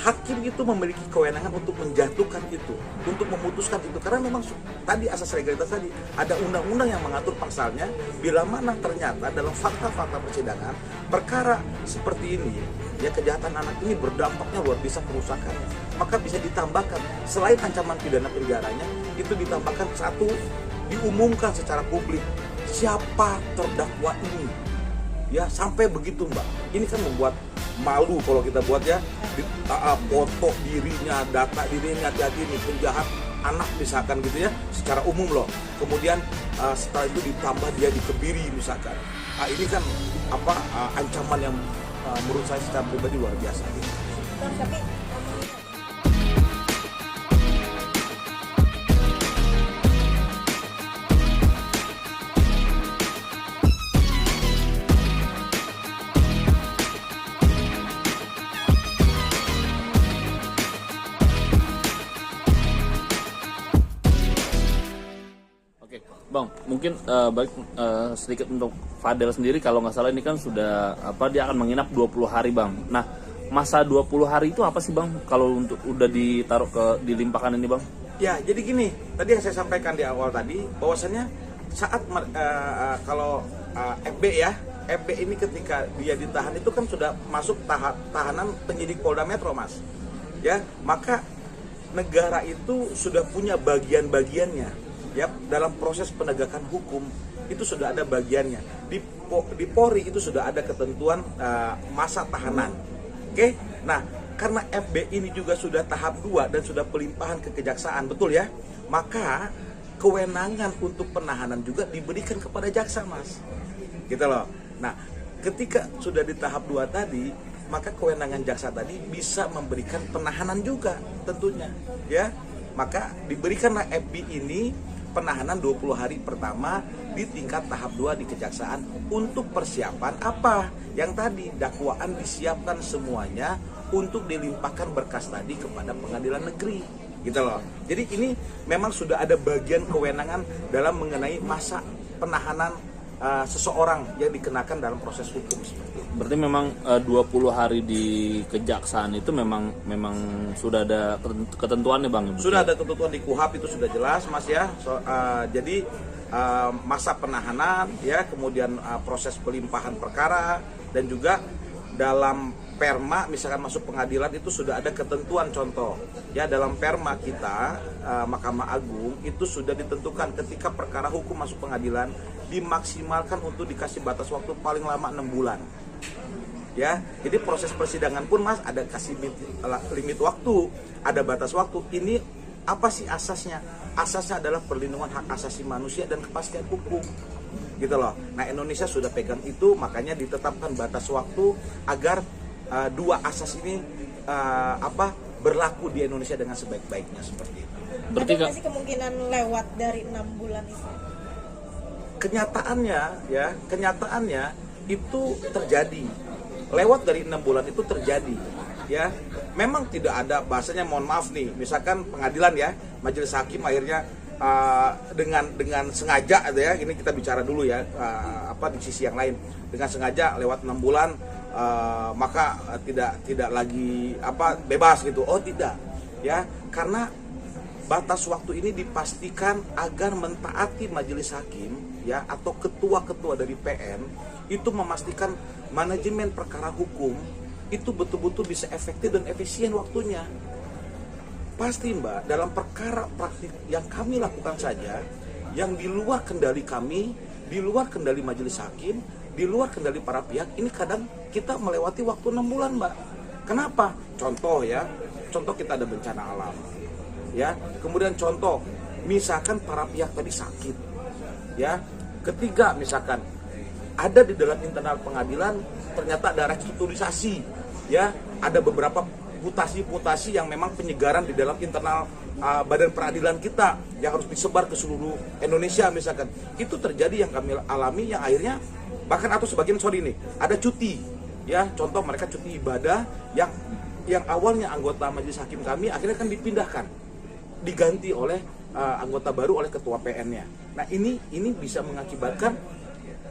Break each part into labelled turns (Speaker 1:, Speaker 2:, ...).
Speaker 1: hakim itu memiliki kewenangan untuk menjatuhkan itu, untuk memutuskan itu, karena memang tadi asas legalitas tadi ada undang-undang yang mengatur pasalnya. Bila mana ternyata dalam fakta-fakta persidangan perkara seperti ini, ya kejahatan anak ini berdampaknya luar biasa kerusakannya, maka bisa ditambahkan selain ancaman pidana penjaranya, itu ditambahkan satu, diumumkan secara publik siapa terdakwa ini, ya sampai begitu Mbak. Ini kan membuat malu kalau kita buat ya, foto dirinya, data dirinya, hati-hati nih penjahat anak misalkan gitu ya, secara umum loh. Kemudian setelah itu ditambah dia dikebiri misalkan. Ini kan ancaman yang menurut saya secara pribadi luar biasa gitu.
Speaker 2: Tapi
Speaker 3: Bang, mungkin sedikit untuk Fadel sendiri, kalau nggak salah ini kan sudah dia akan menginap 20 hari Bang. Nah, masa 20 hari itu apa sih Bang kalau untuk udah dilimpahkan ini Bang?
Speaker 1: Ya, jadi gini, tadi yang saya sampaikan di awal tadi, bahwasannya saat kalau FB ya, FB ini ketika dia ditahan itu kan sudah masuk tahanan penyidik Polda Metro Mas. Ya, maka negara itu sudah punya bagian-bagiannya. Ya, dalam proses penegakan hukum itu sudah ada bagiannya. Di Polri itu sudah ada ketentuan masa tahanan. Oke? Nah, karena FB ini juga sudah tahap 2 dan sudah pelimpahan ke kejaksaan, betul ya? Maka kewenangan untuk penahanan juga diberikan kepada jaksa, Mas. Gitu loh. Nah, ketika sudah di tahap 2 tadi, maka kewenangan jaksa tadi bisa memberikan penahanan juga tentunya, ya. Maka diberikanlah FB ini penahanan 20 hari pertama di tingkat tahap 2 di kejaksaan untuk persiapan apa? Yang tadi dakwaan disiapkan semuanya untuk dilimpahkan berkas tadi kepada pengadilan negeri. Gitu loh. Jadi ini memang sudah ada bagian kewenangan dalam mengenai masa penahanan seseorang yang dikenakan dalam proses hukum seperti itu.
Speaker 3: Berarti memang 20 hari di kejaksaan itu memang sudah ada ketentuannya Bang?
Speaker 1: Sudah ada ketentuan di KUHP, itu sudah jelas Mas ya. Jadi masa penahanan ya, kemudian proses pelimpahan perkara, dan juga dalam perma misalkan masuk pengadilan itu sudah ada ketentuan. Contoh ya, dalam perma kita Mahkamah Agung itu sudah ditentukan ketika perkara hukum masuk pengadilan dimaksimalkan untuk dikasih batas waktu paling lama 6 bulan. Ya, jadi proses persidangan pun Mas ada kasih limit waktu, ada batas waktu. Ini apa sih asasnya? Asasnya adalah perlindungan hak asasi manusia dan kepastian hukum. Gitu loh. Nah, Indonesia sudah pegang itu, makanya ditetapkan batas waktu agar dua asas ini berlaku di Indonesia dengan sebaik-baiknya seperti itu.
Speaker 2: Berarti ada sih kemungkinan lewat dari 6 bulan itu?
Speaker 1: Kenyataannya itu terjadi. Lewat dari 6 bulan itu terjadi. Ya, memang tidak ada bahasanya, mohon maaf nih, misalkan pengadilan ya, majelis hakim akhirnya dengan sengaja ya, ini kita bicara dulu ya, di sisi yang lain, dengan sengaja lewat 6 bulan maka tidak lagi bebas gitu. Oh tidak ya, karena batas waktu ini dipastikan agar mentaati majelis hakim ya, atau ketua-ketua dari PN itu memastikan manajemen perkara hukum itu betul-betul bisa efektif dan efisien waktunya. Pasti Mbak, dalam perkara praktik yang kami lakukan saja, yang di luar kendali kami, di luar kendali majelis hakim, di luar kendali para pihak, ini kadang kita melewati waktu 6 bulan Mbak. Kenapa? Contoh kita ada bencana alam ya, kemudian contoh misalkan para pihak tadi sakit ya, ketiga misalkan ada di dalam internal pengadilan ternyata ada restrukturisasi ya, ada beberapa mutasi yang memang penyegaran di dalam internal badan peradilan kita yang harus disebar ke seluruh Indonesia misalkan. Itu terjadi yang kami alami, yang akhirnya bahkan atau sebagian ada cuti ya, contoh mereka cuti ibadah yang awalnya anggota majelis hakim kami akhirnya kan dipindahkan, diganti oleh anggota baru oleh ketua PN-nya. Nah, ini bisa mengakibatkan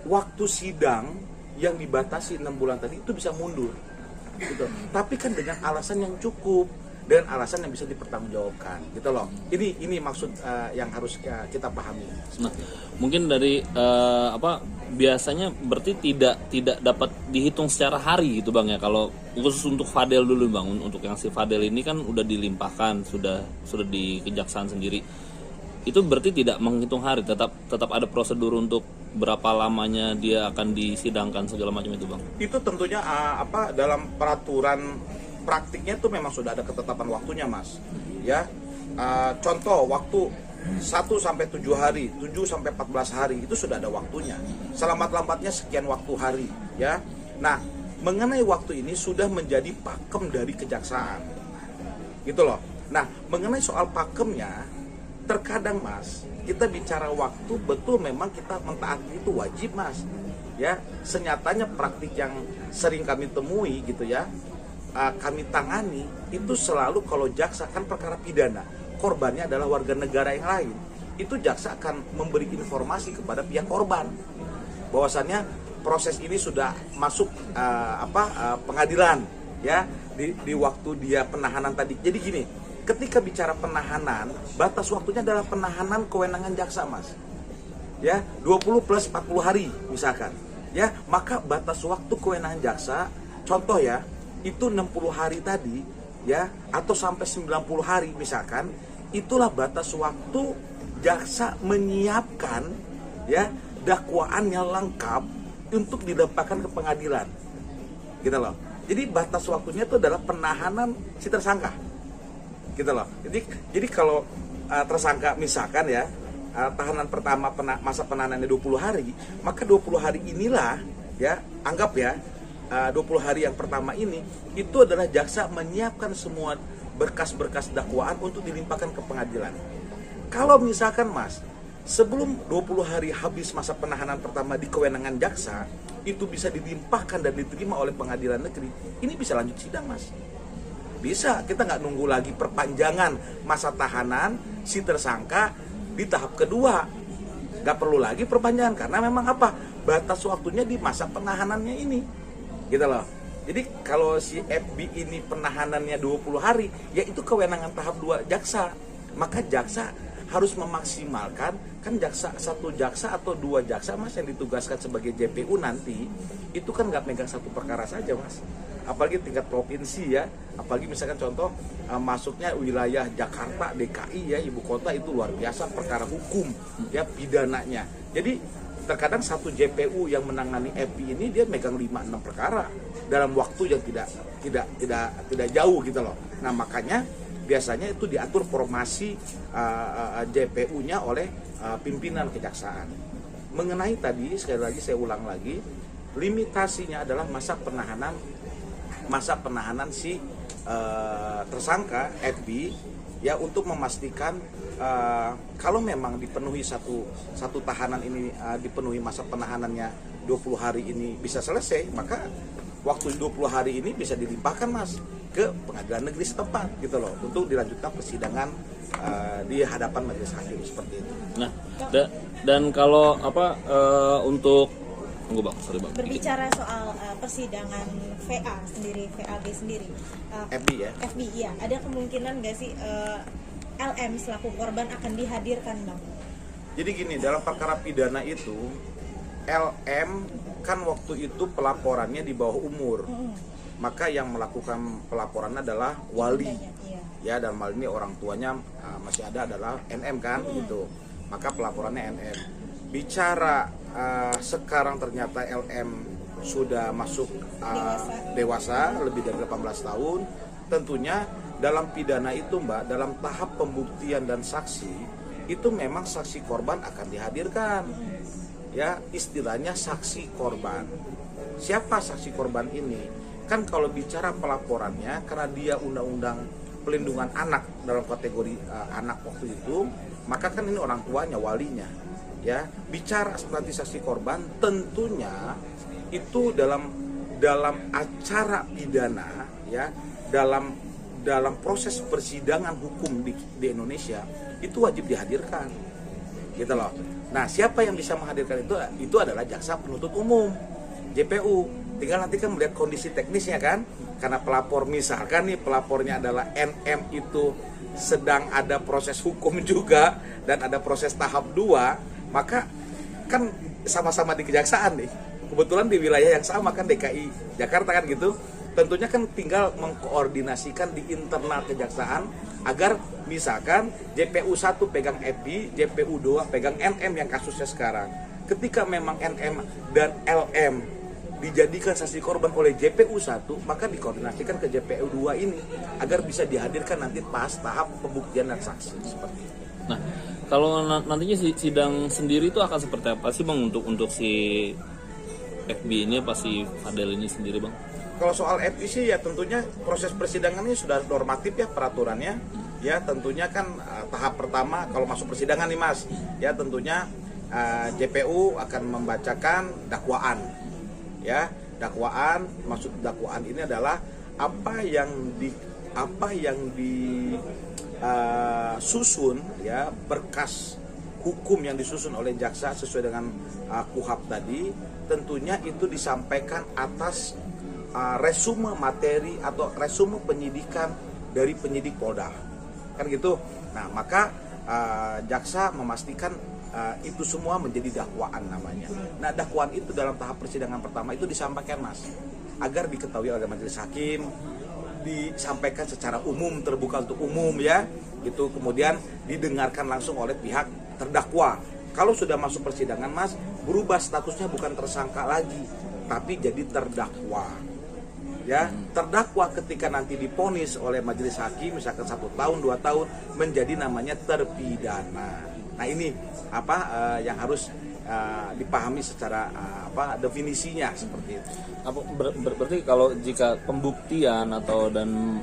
Speaker 1: waktu sidang yang dibatasi 6 bulan tadi itu bisa mundur. gitu. Tapi kan dengan alasan yang cukup, dengan alasan yang bisa dipertanggungjawabkan, gitu loh. Ini maksud yang harus kita pahami.
Speaker 3: Nah, mungkin dari biasanya berarti tidak dapat dihitung secara hari gitu Bang ya. Kalau khusus untuk Fadel dulu Bang, untuk yang si Fadel ini kan udah dilimpahkan, sudah di kejaksaan sendiri. Itu berarti tidak menghitung hari, tetap ada prosedur untuk berapa lamanya dia akan disidangkan segala macam itu Bang.
Speaker 1: Itu tentunya dalam peraturan praktiknya itu memang sudah ada ketetapan waktunya, Mas. Ya. Contoh waktu 1 sampai 7 hari, 7 sampai 14 hari itu sudah ada waktunya. Selambat-lambatnya sekian waktu hari, ya. Nah, mengenai waktu ini sudah menjadi pakem dari kejaksaan. Gitu loh. Nah, mengenai soal pakemnya, terkadang Mas, kita bicara waktu betul memang kita mentaati itu wajib, Mas. Ya, senyatanya praktik yang sering kami temui gitu ya. Kami tangani itu selalu kalau jaksa kan perkara pidana, korbannya adalah warga negara yang lain, itu jaksa akan memberi informasi kepada pihak korban bahwasannya proses ini sudah masuk pengadilan ya di waktu dia penahanan tadi. Jadi gini, ketika bicara penahanan, batas waktunya adalah penahanan kewenangan jaksa, Mas. Ya, 20 plus 40 hari misalkan. Ya, maka batas waktu kewenangan jaksa, contoh ya, itu 60 hari tadi ya, atau sampai 90 hari misalkan, itulah batas waktu jaksa menyiapkan ya dakwaan yang lengkap untuk dilimpahkan ke pengadilan. Gitu loh. Jadi batas waktunya itu adalah penahanan si tersangka. Gitu loh. Jadi kalau tersangka misalkan ya, tahanan pertama masa penahanannya 20 hari, maka 20 hari inilah ya, anggap ya 20 hari yang pertama ini itu adalah jaksa menyiapkan semua berkas-berkas dakwaan untuk dilimpahkan ke pengadilan. Kalau misalkan Mas, sebelum 20 hari habis masa penahanan pertama di kewenangan jaksa, itu bisa dilimpahkan dan diterima oleh pengadilan negeri, ini bisa lanjut sidang, Mas. Bisa, kita nggak nunggu lagi perpanjangan masa tahanan si tersangka di tahap kedua. Nggak perlu lagi perpanjangan, karena memang batas waktunya di masa penahanannya ini. Gitu loh. Jadi kalau si FB ini penahanannya 20 hari, ya itu kewenangan tahap 2 jaksa. Maka jaksa harus memaksimalkan, kan satu jaksa atau 2 jaksa Mas yang ditugaskan sebagai JPU nanti, itu kan nggak megang satu perkara saja, Mas. Apalagi tingkat provinsi ya, apalagi misalkan contoh masuknya wilayah Jakarta, DKI ya, ibu kota, itu luar biasa perkara hukum ya, pidananya. Jadi terkadang satu JPU yang menangani FB ini dia megang 5-6 perkara dalam waktu yang tidak jauh gitu loh. Nah, makanya biasanya itu diatur formasi JPU-nya oleh pimpinan kejaksaan. Mengenai tadi, sekali lagi saya ulang lagi, limitasinya adalah masa penahanan si tersangka FB ya, untuk memastikan kalau memang dipenuhi satu tahanan ini dipenuhi masa penahanannya 20 hari ini bisa selesai, maka waktu 20 hari ini bisa dilimpahkan Mas ke pengadilan negeri setempat gitu loh, untuk dilanjutkan persidangan di hadapan majelis hakim seperti itu.
Speaker 3: Nah, dan kalau untuk Bang.
Speaker 2: Berbicara soal persidangan VAB sendiri,
Speaker 1: FB ya?
Speaker 2: FB ya, ada kemungkinan nggak sih LM selaku korban akan dihadirkan, Bang?
Speaker 1: Jadi gini, dalam perkara pidana itu LM kan waktu itu pelaporannya di bawah umur, maka yang melakukan pelaporan adalah wali, ya, dan hal ini orang tuanya masih ada adalah NM kan, gitu. Maka pelaporannya NM. Bicara sekarang ternyata LM sudah masuk dewasa lebih dari 18 tahun, tentunya dalam pidana itu Mbak, dalam tahap pembuktian dan saksi itu memang saksi korban akan dihadirkan. Ya, istilahnya saksi korban. Siapa saksi korban ini? Kan kalau bicara pelaporannya, karena dia undang-undang pelindungan anak dalam kategori anak waktu itu, maka kan ini orang tuanya, walinya. Ya, bicara nanti saksi korban, tentunya itu dalam acara pidana ya, dalam proses persidangan hukum di Indonesia itu wajib dihadirkan, gitu loh. Nah, siapa yang bisa menghadirkan itu adalah jaksa penuntut umum, JPU. tinggal nanti kan melihat kondisi teknisnya kan, karena pelapor misalkan nih pelapornya adalah NM itu sedang ada proses hukum juga dan ada proses tahap 2, maka kan sama-sama di kejaksaan nih, kebetulan di wilayah yang sama kan, DKI Jakarta kan gitu. Tentunya kan tinggal mengkoordinasikan di internal kejaksaan agar misalkan JPU 1 pegang EPI, JPU 2 pegang NM yang kasusnya sekarang. Ketika memang NM dan LM dijadikan saksi korban oleh JPU 1, maka dikoordinasikan ke JPU 2 ini agar bisa dihadirkan nanti pas tahap pembuktian dan saksi seperti itu.
Speaker 3: Nah, kalau nantinya sidang sendiri itu akan seperti apa sih Bang untuk si FB ini apa si Fadel ini sendiri Bang?
Speaker 1: Kalau soal FI sih ya tentunya proses persidangan ini sudah normatif ya peraturannya. Ya tentunya kan tahap pertama kalau masuk persidangan nih Mas, ya tentunya JPU akan membacakan dakwaan. Ya, dakwaan, maksud dakwaan ini adalah apa yang disusun ya, berkas hukum yang disusun oleh jaksa sesuai dengan KUHAP tadi, tentunya itu disampaikan atas resume materi atau resume penyidikan dari penyidik Polda, kan gitu. Nah maka jaksa memastikan itu semua menjadi dakwaan namanya. Nah dakwaan itu dalam tahap persidangan pertama itu disampaikan Mas, agar diketahui oleh majelis hakim, disampaikan secara umum, terbuka untuk umum ya, gitu. Kemudian didengarkan langsung oleh pihak terdakwa. Kalau sudah masuk persidangan Mas, berubah statusnya bukan tersangka lagi, tapi jadi terdakwa. Ya, terdakwa ketika nanti diponis oleh majelis hakim misalkan 1 tahun 2 tahun menjadi namanya terpidana. Nah ini apa yang harus dipahami secara definisinya seperti itu.
Speaker 3: Berarti kalau jika pembuktian atau dan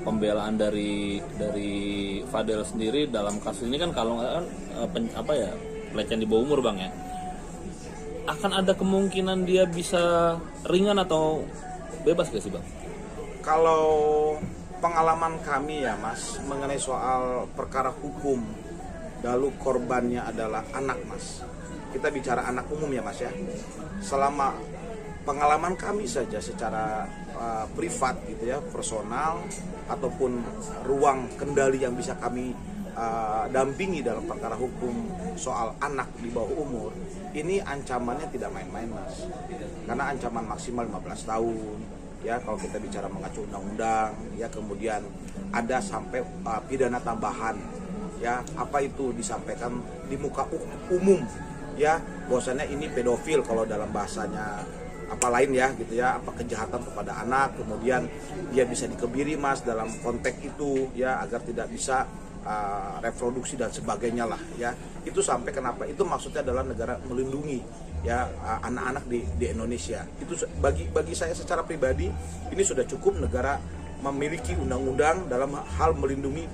Speaker 3: pembelaan dari Fadel sendiri dalam kasus ini kan kalau pelecehan di bawah umur Bang ya, akan ada kemungkinan dia bisa ringan atau bebas gak sih Bang?
Speaker 1: Kalau pengalaman kami ya Mas mengenai soal perkara hukum, lalu korbannya adalah anak Mas, kita bicara anak umum ya Mas ya. Selama pengalaman kami saja secara privat gitu ya, personal ataupun ruang kendali yang bisa kami dampingi dalam perkara hukum soal anak di bawah umur, ini ancamannya tidak main-main Mas, karena ancaman maksimal 15 tahun ya kalau kita bicara mengacu undang-undang ya. Kemudian ada sampai pidana tambahan ya, apa itu disampaikan di muka umum ya, bahwasannya ini pedofil kalau dalam bahasanya apa lain ya gitu ya, apa kejahatan kepada anak, kemudian dia bisa dikebiri Mas dalam konteks itu ya, agar tidak bisa reproduksi dan sebagainya lah ya. Itu sampai kenapa? Itu maksudnya adalah negara melindungi ya anak-anak di Indonesia. Itu bagi saya secara pribadi ini sudah cukup negara memiliki undang-undang dalam hal melindungi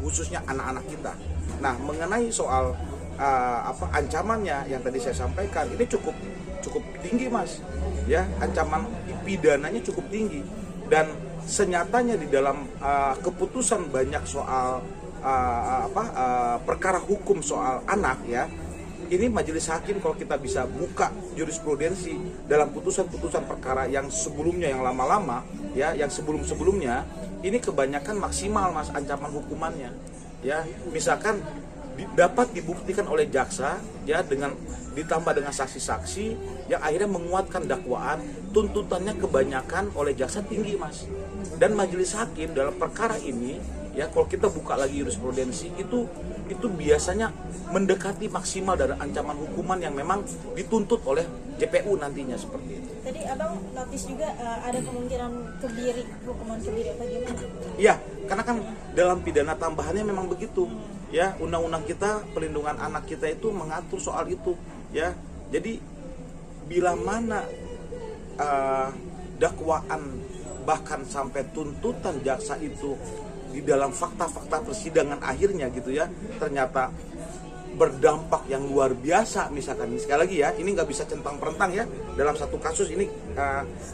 Speaker 1: khususnya anak-anak kita. Nah, mengenai soal ancamannya yang tadi saya sampaikan, ini cukup tinggi Mas. Ya, ancaman pidananya cukup tinggi, dan senyatanya di dalam keputusan banyak soal perkara hukum soal anak ya, ini majelis hakim kalau kita bisa buka jurisprudensi dalam putusan-putusan perkara yang sebelumnya, yang lama-lama ya, yang sebelum-sebelumnya, ini kebanyakan maksimal Mas ancaman hukumannya ya. Misalkan dapat dibuktikan oleh jaksa ya, dengan ditambah dengan saksi-saksi yang akhirnya menguatkan dakwaan, tuntutannya kebanyakan oleh jaksa tinggi Mas. Dan majelis hakim dalam perkara ini ya, kalau kita buka lagi jurisprudensi itu biasanya mendekati maksimal dari ancaman hukuman yang memang dituntut oleh JPU nantinya seperti itu.
Speaker 2: Tadi Abang notice juga ada kemungkinan kebiri, hukuman kebiri apa gimana?
Speaker 1: Iya, karena kan dalam pidana tambahannya memang begitu. Ya, undang-undang kita perlindungan anak kita itu mengatur soal itu ya. Jadi bila mana dakwaan bahkan sampai tuntutan jaksa itu di dalam fakta-fakta persidangan akhirnya gitu ya, ternyata berdampak yang luar biasa, misalkan sekali lagi ya, ini nggak bisa centang-perentang ya, dalam satu kasus ini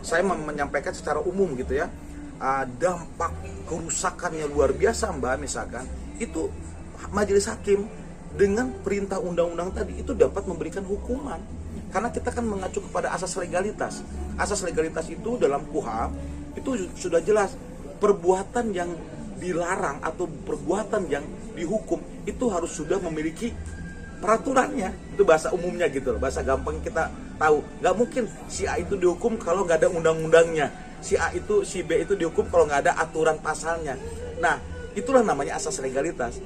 Speaker 1: saya menyampaikan secara umum gitu ya, dampak kerusakannya luar biasa Mbak, misalkan itu majelis hakim dengan perintah undang-undang tadi itu dapat memberikan hukuman, karena kita kan mengacu kepada asas legalitas. Asas legalitas itu dalam KUHP itu sudah jelas, perbuatan yang dilarang atau perbuatan yang dihukum itu harus sudah memiliki peraturannya. Itu bahasa umumnya gitu loh, bahasa gampang kita tahu. Nggak mungkin si A itu dihukum kalau nggak ada undang-undangnya, si A itu, si B itu dihukum kalau nggak ada aturan pasalnya. Nah, itulah namanya asas legalitas.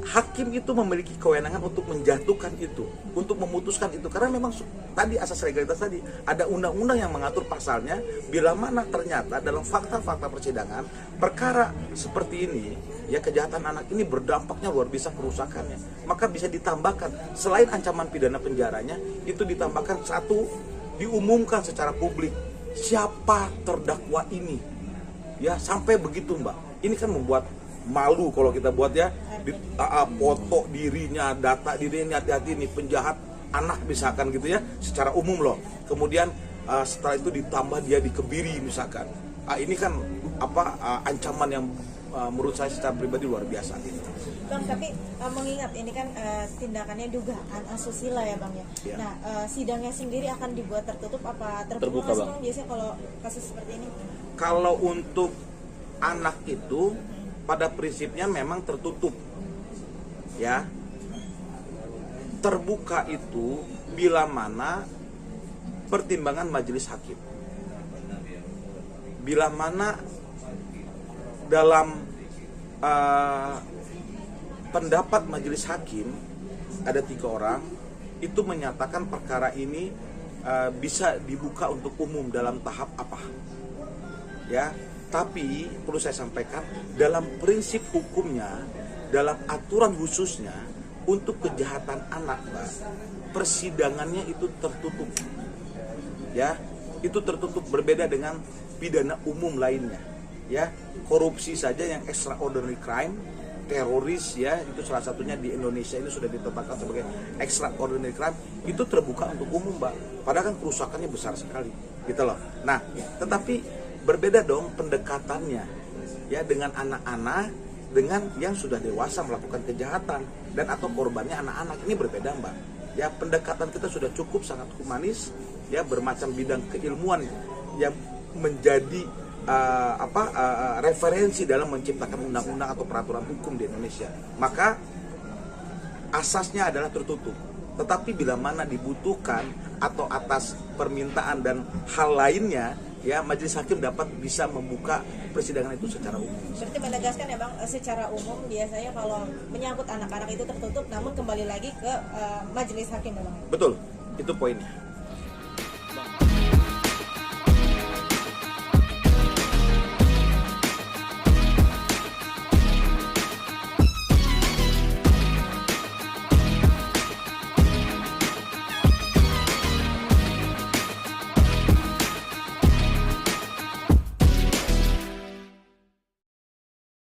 Speaker 1: Hakim itu memiliki kewenangan untuk menjatuhkan itu, untuk memutuskan itu, karena memang tadi asas legalitas tadi ada undang-undang yang mengatur pasalnya. Bila mana ternyata dalam fakta-fakta persidangan perkara seperti ini, ya kejahatan anak ini berdampaknya luar biasa kerusakannya, maka bisa ditambahkan selain ancaman pidana penjaranya, itu ditambahkan satu, diumumkan secara publik siapa terdakwa ini, ya sampai begitu Mbak. Ini kan membuat malu kalau kita buat ya, foto dirinya, data dirinya, hati-hati nih penjahat anak misalkan gitu ya, secara umum loh. Kemudian setelah itu ditambah dia dikebiri misalkan. Ini kan ancaman yang menurut saya secara pribadi luar biasa gitu.
Speaker 2: Bang, tapi mengingat ini kan tindakannya dugaan asusila ya Bang ya.
Speaker 1: Ya.
Speaker 2: Nah, sidangnya sendiri akan dibuat tertutup apa terbuka sih Bang? Biasanya kalau kasus seperti ini?
Speaker 1: Kalau untuk anak itu pada prinsipnya memang tertutup, ya. Terbuka itu bila mana pertimbangan majelis hakim, bila mana dalam pendapat majelis hakim ada 3 orang itu menyatakan perkara ini bisa dibuka untuk umum dalam tahap apa, ya. Tapi perlu saya sampaikan, dalam prinsip hukumnya, dalam aturan khususnya untuk kejahatan anak, Mbak, persidangannya itu tertutup, ya. Itu tertutup, berbeda dengan pidana umum lainnya, ya. Korupsi saja yang extraordinary crime, teroris, ya, itu salah satunya di Indonesia ini sudah ditetapkan sebagai extraordinary crime, itu terbuka untuk umum, Mbak. Padahal kan kerusakannya besar sekali, gitu loh. Nah, tetapi berbeda dong pendekatannya, ya, dengan anak-anak, dengan yang sudah dewasa melakukan kejahatan dan atau korbannya anak-anak. Ini berbeda Mbak, ya. Pendekatan kita sudah cukup sangat humanis, ya, bermacam bidang keilmuan yang menjadi referensi dalam menciptakan undang-undang atau peraturan hukum di Indonesia. Maka asasnya adalah tertutup. Tetapi bila mana dibutuhkan atau atas permintaan dan hal lainnya, ya, majelis hakim dapat bisa membuka persidangan itu secara umum.
Speaker 2: Berarti menegaskan ya Bang, secara umum biasanya kalau menyangkut anak-anak itu tertutup, namun kembali lagi ke majelis hakim ya Bang?
Speaker 1: Betul, itu poinnya.